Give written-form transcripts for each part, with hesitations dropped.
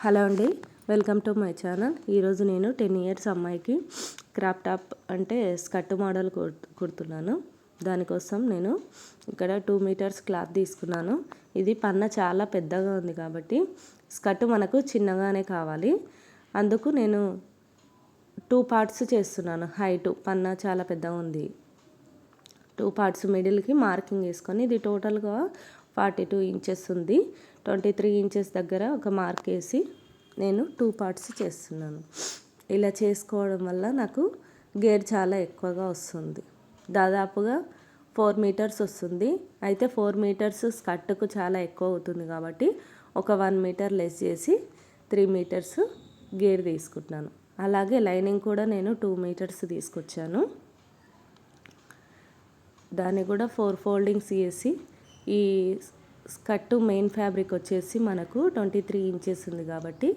Hello అండి, welcome to my channel. ఈరోజు నేను 10 ఇయర్స్ అమ్మాయికి క్రాప్ టాప్ అంటే స్కర్ట్ మోడల్ కుడుతున్నాను. దానికోసం నేను ఇక్కడ 2 మీటర్స్ క్లాత్ తీసుకున్నాను. ఇది పన్న చాలా పెద్దగా ఉంది కాబట్టి స్కర్ట్ మనకు చిన్నగానే కావాలి. అందుకు నేను 2 పార్ట్స్ చేస్తున్నాను. హైట్ పన్న చాలా పెద్దగా ఉంది. 2 పార్ట్స్ మిడిల్కి మార్కింగ్ వేసుకొని ఇది టోటల్గా 42 ఇంచెస్ ఉంది. 23 ఇంచెస్ దగ్గర ఒక మార్క్ వేసి నేను 2 పార్ట్స్ చేస్తున్నాను. ఇలా చేసుకోవడం వల్ల నాకు గేర్ చాలా ఎక్కువగా వస్తుంది. దాదాపుగా 4 మీటర్స్ వస్తుంది. అయితే 4 మీటర్స్ స్కర్ట్కు చాలా ఎక్కువ అవుతుంది కాబట్టి ఒక 1 మీటర్ లెస్ చేసి 3 మీటర్స్ గేర్ తీసుకుంటున్నాను. అలాగే లైనింగ్ కూడా నేను 2 మీటర్స్ తీసుకొచ్చాను. దాన్ని కూడా 4 ఫోల్డింగ్స్ చేసి ఈ స్కర్ట్ మెయిన్ ఫ్యాబ్రిక్ వచ్చేసి మనకు 23 ఇంచెస్ ఉంది కాబట్టి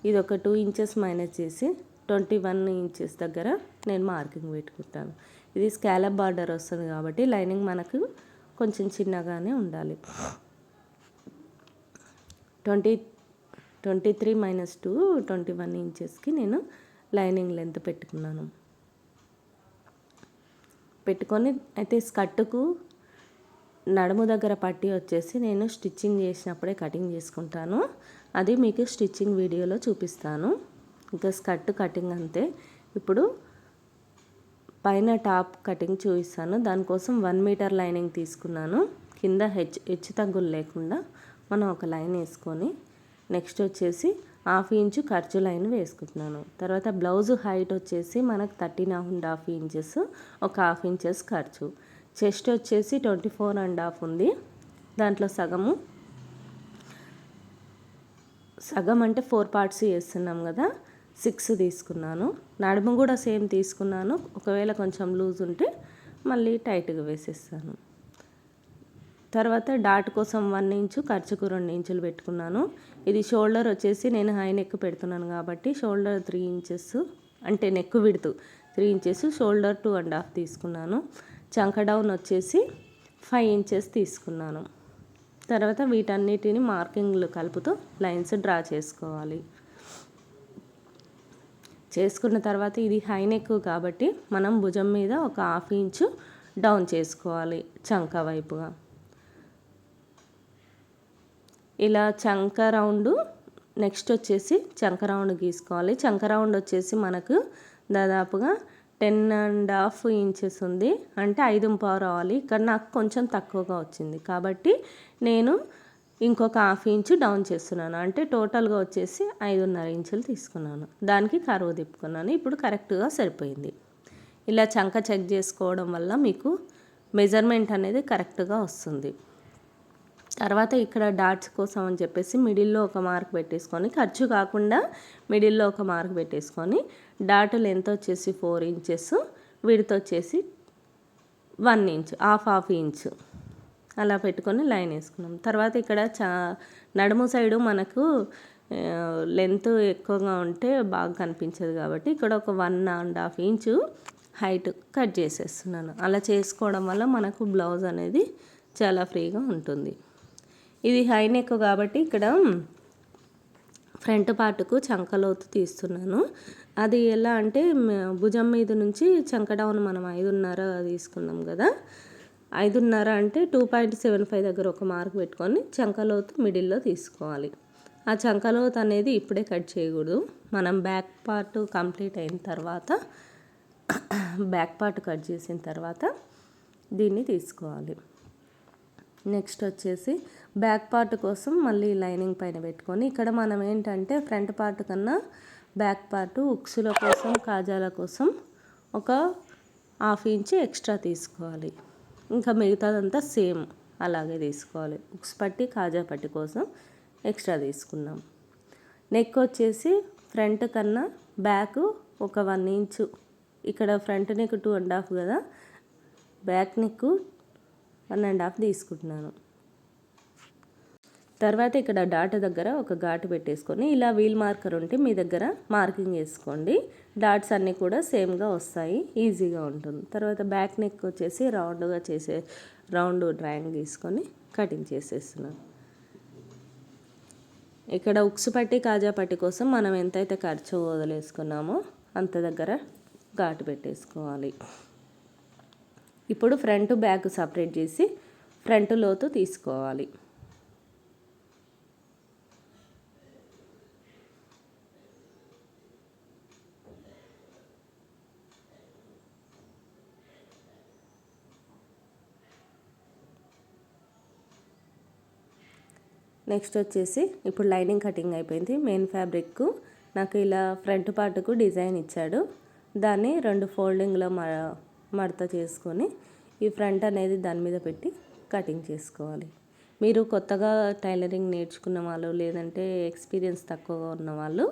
ఇది ఒక 2 ఇంచెస్ మైనస్ చేసి 21 ఇంచెస్ దగ్గర నేను మార్కింగ్ పెట్టుకుంటాను. ఇది స్కాలప్ బార్డర్ వస్తుంది కాబట్టి లైనింగ్ మనకు కొంచెం చిన్నగానే ఉండాలి. 23 మైనస్ 2 21 ఇంచెస్కి నేను లైనింగ్ లెంత్ పెట్టుకొని అయితే స్కర్ట్కు నడుము దగ్గర పట్టి వచ్చేసి నేను స్టిచ్చింగ్ చేసినప్పుడే కటింగ్ చేసుకుంటాను. అది మీకు స్టిచ్చింగ్ వీడియోలో చూపిస్తాను. ఇంకా స్కర్ట్ కటింగ్ అంతే. ఇప్పుడు పైన టాప్ కటింగ్ చూపిస్తాను. దానికోసం 1 మీటర్ లైనింగ్ తీసుకున్నాను. కింద హెచ్చు తగ్గులు లేకుండా మనం ఒక లైన్ వేసుకొని నెక్స్ట్ వచ్చేసి 1/2 ఇంచు ఖర్చు లైన్ వేసుకుంటున్నాను. తర్వాత బ్లౌజ్ హైట్ వచ్చేసి మనకు 13.5 ఇంచెస్, ఒక 1/2 ఇంచెస్ ఖర్చు. చెస్ట్ వచ్చేసి 24.5 ఉంది. దాంట్లో సగం అంటే 4 పార్ట్స్ చేస్తున్నాం కదా, 6 తీసుకున్నాను. నడుము కూడా సేమ్ తీసుకున్నాను. ఒకవేళ కొంచెం లూజ్ ఉంటే మళ్ళీ టైట్గా వేసేస్తాను. తర్వాత డాట్ కోసం 1 ఇంచు, ఖర్చుకు 2 ఇంచులు పెట్టుకున్నాను. ఇది షోల్డర్ వచ్చేసి నేను హై నెక్ పెడుతున్నాను కాబట్టి షోల్డర్ 3 ఇంచెస్ అంటే నెక్ విడ్త్ 3 ఇంచెస్, షోల్డర్ 2.5 తీసుకున్నాను. చంక డౌన్ వచ్చేసి 5 ఇంచెస్ తీసుకున్నాను. తర్వాత వీటన్నిటిని మార్కింగ్లు కలుపుతూ లైన్స్ డ్రా చేసుకోవాలి. చేసుకున్న తర్వాత ఇది హై నెక్ కాబట్టి మనం భుజం మీద ఒక 1/2 ఇంచు డౌన్ చేసుకోవాలి చంక వైపుగా. ఇలా చంక రౌండ్ నెక్స్ట్ వచ్చేసి చంక రౌండ్ గీసుకోవాలి. చంక రౌండ్ వచ్చేసి మనకు దాదాపుగా 10.5 ఇంచెస్ ఉంది. అంటే 5.5 రావాలి. ఇక్కడ నాకు కొంచెం తక్కువగా వచ్చింది కాబట్టి నేను ఇంకొక 1/2 ఇంచు డౌన్ చేస్తున్నాను. అంటే టోటల్గా వచ్చేసి 5.5 ఇంచులు తీసుకున్నాను. దానికి కరువు తిప్పుకున్నాను. ఇప్పుడు కరెక్ట్గా సరిపోయింది. ఇలా చంక చెక్ చేసుకోవడం వల్ల మీకు మెజర్మెంట్ అనేది కరెక్ట్గా వస్తుంది. తర్వాత ఇక్కడ డాట్స్ కోసం అని చెప్పేసి మిడిల్లో ఒక మార్క్ పెట్టేసుకొని, ఖర్చు కాకుండా మిడిల్లో ఒక మార్క్ పెట్టేసుకొని, డాట్ లెంత్ వచ్చేసి 4 ఇంచెస్, విడ్త్ వచ్చేసి 1 ఇంచ్, హాఫ్ ఇంచు అలా పెట్టుకొని లైన్ వేసుకున్నాం. తర్వాత ఇక్కడ నడుము సైడు మనకు లెంత్ ఎక్కువగా ఉంటే బాగా కనిపించదు కాబట్టి ఇక్కడ ఒక 1.5 ఇంచు హైట్ కట్ చేసేస్తున్నాను. అలా చేసుకోవడం వల్ల మనకు బ్లౌజ్ అనేది చాలా ఫ్రీగా ఉంటుంది. ఇది హై నెక్ కాబట్టి ఇక్కడ ఫ్రంట్ పార్ట్కు చంకలోతు తీస్తున్నాను. అది ఎలా అంటే భుజం మీద నుంచి చంక డౌన్ మనం 5.5 తీసుకున్నాం కదా, 5.5 అంటే 2.75 దగ్గర ఒక మార్క్ పెట్టుకొని చంకలోతు మిడిల్లో తీసుకోవాలి. ఆ చంకలోతు అనేది ఇప్పుడే కట్ చేయకూడదు. మనం బ్యాక్ పార్ట్ కంప్లీట్ అయిన తర్వాత బ్యాక్ పార్ట్ కట్ చేసిన తర్వాత దీన్ని తీసుకోవాలి. నెక్స్ట్ వచ్చేసి బ్యాక్ పార్ట్ కోసం మళ్ళీ లైనింగ్ పైన పెట్టుకొని ఇక్కడ మనం ఏంటంటే ఫ్రంట్ పార్ట్ కన్నా బ్యాక్ పార్ట్ ఉక్సుల కోసం, కాజాల కోసం ఒక 1/2 ఇంచు ఎక్స్ట్రా తీసుకోవాలి. ఇంకా మిగతాదంతా సేమ్ అలాగే తీసుకోవాలి. ఉక్స్ పట్టి, కాజా పట్టి కోసం ఎక్స్ట్రా తీసుకున్నాం. నెక్ వచ్చేసి ఫ్రంట్ కన్నా బ్యాక్ ఒక 1 ఇంచు, ఇక్కడ ఫ్రంట్ నెక్ 2.5 కదా, బ్యాక్ నెక్ 1.5 తీసుకుంటున్నాను. తర్వాత ఇక్కడ డాట్ దగ్గర ఒక ఘాటు పెట్టేసుకొని ఇలా వీల్ మార్కర్ ఉంటే మీ దగ్గర మార్కింగ్ వేసుకోండి. డాట్స్ అన్నీ కూడా సేమ్గా వస్తాయి, ఈజీగా ఉంటుంది. తర్వాత బ్యాక్ నెక్ వచ్చేసి రౌండ్ డ్రాయింగ్ గీసుకొని కటింగ్ చేసేస్తున్నాను. ఇక్కడ ఉక్సు పట్టి కాజా పట్టి కోసం మనం ఎంతైతే ఖర్చు వదిలేసుకున్నామో అంత దగ్గర ఘాటు పెట్టేసుకోవాలి. ఇప్పుడు ఫ్రంట్ బ్యాక్ సపరేట్ చేసి ఫ్రంట్ లోతు తీసుకోవాలి. నెక్స్ట్ వచ్చేసి ఇప్పుడు లైనింగ్ కటింగ్ అయిపోయింది. మెయిన్ ఫ్యాబ్రిక్ నాకు ఇలా ఫ్రంట్ పార్ట్కు డిజైన్ ఇచ్చాడు. దాన్ని 2 ఫోల్డింగ్లో మడత చేసుకొని ఈ ఫ్రంట్ అనేది దాని మీద పెట్టి కటింగ్ చేసుకోవాలి. మీరు కొత్తగా టైలరింగ్ నేర్చుకున్న వాళ్ళు లేదంటే ఎక్స్పీరియన్స్ తక్కువగా ఉన్న వాళ్ళు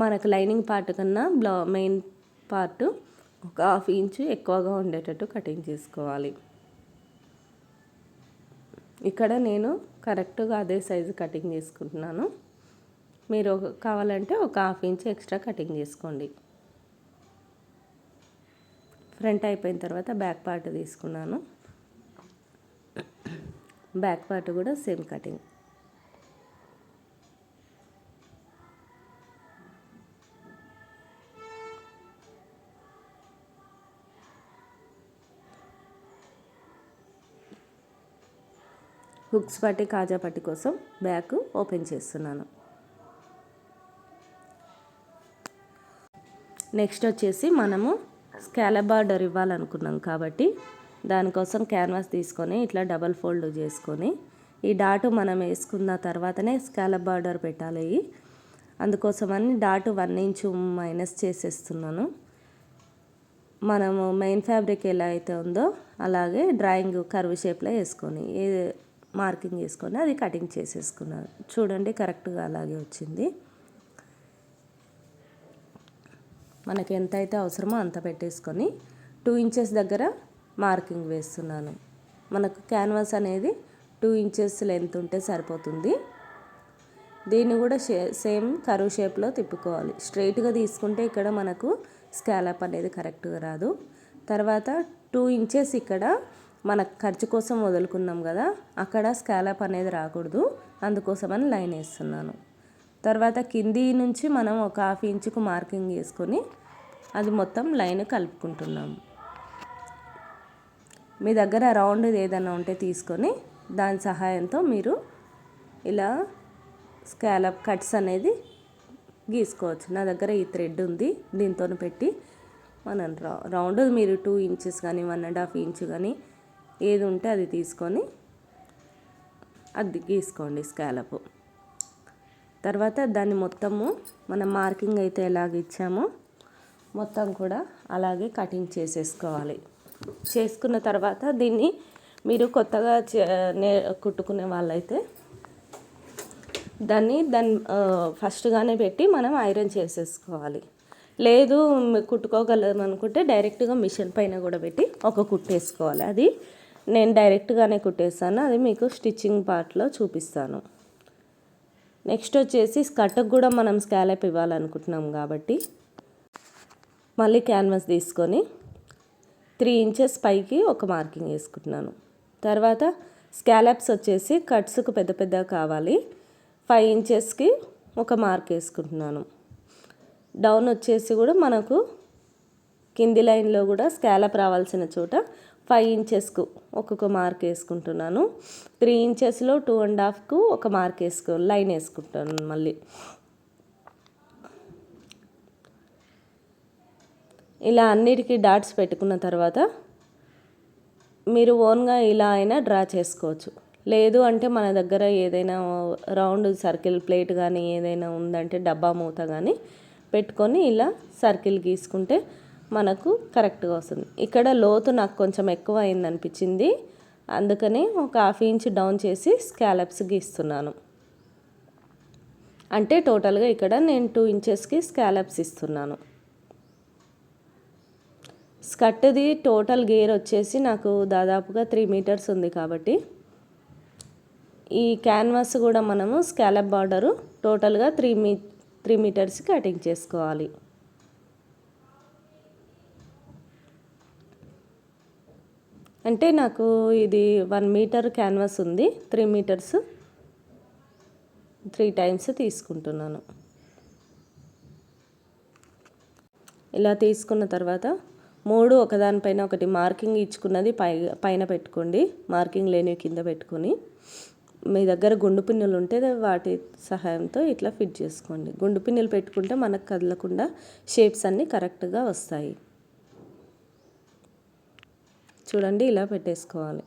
మనకు లైనింగ్ పార్ట్ కన్నా మెయిన్ పార్ట్ ఒక 1/2 ఇంచు ఎక్కువగా ఉండేటట్టు కటింగ్ చేసుకోవాలి. ఇక్కడ నేను కరెక్ట్గా అదే సైజు కటింగ్ చేసుకుంటున్నాను. మీరు కావాలంటే ఒక 1/2 ఇంచు ఎక్స్ట్రా కటింగ్ చేసుకోండి. ఫ్రంట్ అయిపోయిన తర్వాత బ్యాక్ పార్ట్ తీసుకున్నాను. బ్యాక్ పార్ట్ కూడా సేమ్ కటింగ్. హుక్స్ పట్టి కాజా పట్టి కోసం బ్యాక్ ఓపెన్ చేస్తున్నాను. నెక్స్ట్ వచ్చేసి మనము స్కాలప్ బార్డర్ ఇవ్వాలనుకున్నాం కాబట్టి దానికోసం క్యాన్వాస్ తీసుకొని ఇట్లా డబల్ ఫోల్డ్ చేసుకొని ఈ డాటు మనం వేసుకున్న తర్వాతనే స్కాలప్ బార్డర్ పెట్టాలి. అందుకోసమని డాటు 1 ఇంచు మైనస్ చేసేస్తున్నాను. మనము మెయిన్ ఫ్యాబ్రిక్ ఎలా అయితే ఉందో అలాగే డ్రాయింగ్ కర్వ్ షేప్లో వేసుకొని మార్కింగ్ చేసుకొని అది కటింగ్ చేసేసుకున్నాను. చూడండి కరెక్ట్గా అలాగే వచ్చింది. మనకి ఎంత అయితే అవసరమో అంత పెట్టేసుకొని 2 ఇంచెస్ దగ్గర మార్కింగ్ వేస్తున్నాను. మనకు క్యాన్వాస్ అనేది 2 ఇంచెస్ లెంత్ ఉంటే సరిపోతుంది. దీన్ని కూడా సేమ్ కర్వ్ షేప్లో తిప్పుకోవాలి. స్ట్రైట్గా తీసుకుంటే ఇక్కడ మనకు స్కాలప్ అనేది కరెక్ట్గా రాదు. తర్వాత 2 ఇంచెస్ ఇక్కడ మన ఖర్చు కోసం వదులుకున్నాం కదా, అక్కడ స్కాలప్ అనేది రాకూడదు. అందుకోసమని లైన్ వేస్తున్నాను. తర్వాత కింది నుంచి మనం ఒక 1/2 ఇంచుకు మార్కింగ్ చేసుకొని అది మొత్తం లైన్ కలుపుకుంటున్నాము. మీ దగ్గర రౌండ్ ఏదైనా ఉంటే తీసుకొని దాని సహాయంతో మీరు ఇలా స్కాలప్ కట్స్ అనేది గీసుకోవచ్చు. నా దగ్గర ఈ థ్రెడ్ ఉంది, దీంతో పెట్టి మనం రౌండ్ మీరు 2 ఇంచెస్ కానీ 1.5 ఇంచు కానీ ఏది ఉంటే అది తీసుకొని అది గీసుకోండి స్కాలప్. తర్వాత దాన్ని మొత్తము మనం మార్కింగ్ అయితే ఎలాగ ఇచ్చామో మొత్తం కూడా అలాగే కటింగ్ చేసేసుకోవాలి. చేసుకున్న తర్వాత దీన్ని మీరు కొత్తగా కుట్టుకునే వాళ్ళైతే దాన్ని ఫస్ట్గానే పెట్టి మనం ఐరన్ చేసేసుకోవాలి. లేదు కుట్టుకోగలం అనుకుంటే డైరెక్ట్గా మిషన్ పైన కూడా పెట్టి ఒక కుట్టేసుకోవాలి. అది నేను డైరెక్ట్గానే కుట్టేస్తాను, అది మీకు స్టిచ్చింగ్ పార్ట్లో చూపిస్తాను. నెక్స్ట్ వచ్చేసి స్కర్ట్కి కూడా మనం స్కాలప్ ఇవ్వాలనుకుంటున్నాం కాబట్టి మళ్ళీ క్యాన్వాస్ తీసుకొని 3 ఇంచెస్ పైకి ఒక మార్కింగ్ వేసుకుంటున్నాను. తర్వాత స్కాలప్స్ వచ్చేసి కట్స్కు పెద్ద పెద్దగా కావాలి. 5 ఇంచెస్కి ఒక మార్క్ వేసుకుంటున్నాను. డౌన్ వచ్చేసి కూడా మనకు కింది లైన్లో కూడా స్కాలప్ రావాల్సిన చోట 5 ఇంచెస్కు ఒక్కొక్క మార్క్ వేసుకుంటున్నాను. 3 ఇంచెస్లో 2.5కు ఒక మార్క్ లైన్ వేసుకుంటాను. మళ్ళీ ఇలా అన్నిటికీ డాట్స్ పెట్టుకున్న తర్వాత మీరు ఓన్గా ఇలా అయినా డ్రా చేసుకోవచ్చు. లేదు అంటే మన దగ్గర ఏదైనా రౌండ్ సర్కిల్ ప్లేట్ కానీ ఏదైనా ఉందంటే డబ్బా మూత కానీ పెట్టుకొని ఇలా సర్కిల్ గీసుకుంటే మనకు కరెక్ట్గా వస్తుంది. ఇక్కడ లోతు నాకు కొంచెం ఎక్కువ అయింది అనిపించింది, అందుకని ఒక 1/2 ఇంచ్ డౌన్ చేసి స్కాలప్స్ గీస్తున్నాను. అంటే టోటల్గా ఇక్కడ నేను 2 ఇంచెస్కి స్కాలప్స్ ఇస్తున్నాను. స్కర్ట్ది టోటల్ గేర్ వచ్చేసి నాకు దాదాపుగా 3 మీటర్స్ ఉంది కాబట్టి ఈ క్యాన్వాస్ కూడా మనము స్కాలప్ బార్డరు టోటల్గా 3 మీటర్స్ కటింగ్ చేసుకోవాలి. అంటే నాకు ఇది 1 మీటర్ క్యాన్వాస్ ఉంది, 3 మీటర్స్ 3 టైమ్స్ తీసుకుంటున్నాను. ఇలా తీసుకున్న తర్వాత 3 ఒకదానిపైన ఒకటి మార్కింగ్ ఇచ్చుకున్నది పైన పెట్టుకోండి. మార్కింగ్ లేని కింద పెట్టుకొని మీ దగ్గర గుండు పిన్నులు ఉంటే వాటి సహాయంతో ఇట్లా ఫిట్ చేసుకోండి. గుండు పిన్నులు పెట్టుకుంటే మనకు కదలకుండా షేప్స్ అన్నీ కరెక్ట్గా వస్తాయి. చూడండి ఇలా పెట్టేసుకోవాలి.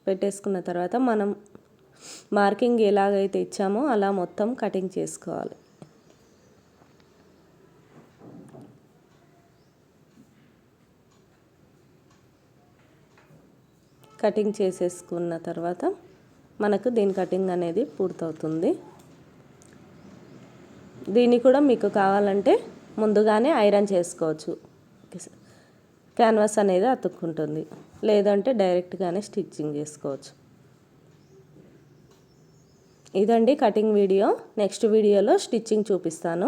పెట్టేసుకున్న తర్వాత మనం మార్కింగ్ ఎలాగైతే ఇచ్చామో అలా మొత్తం కటింగ్ చేసుకోవాలి. కటింగ్ చేసేసుకున్న తర్వాత మనకు దీని కటింగ్ అనేది పూర్తవుతుంది. దీన్ని కూడా మీకు కావాలంటే ముందుగానే ఐరన్ చేసుకోవచ్చు. క్యాన్వాస్ అనేది అతుక్కుంటుంది. లేదంటే డైరెక్ట్గానే స్టిచ్చింగ్ చేసుకోవచ్చు. ఇదండి కటింగ్ వీడియో. నెక్స్ట్ వీడియోలో స్టిచ్చింగ్ చూపిస్తాను.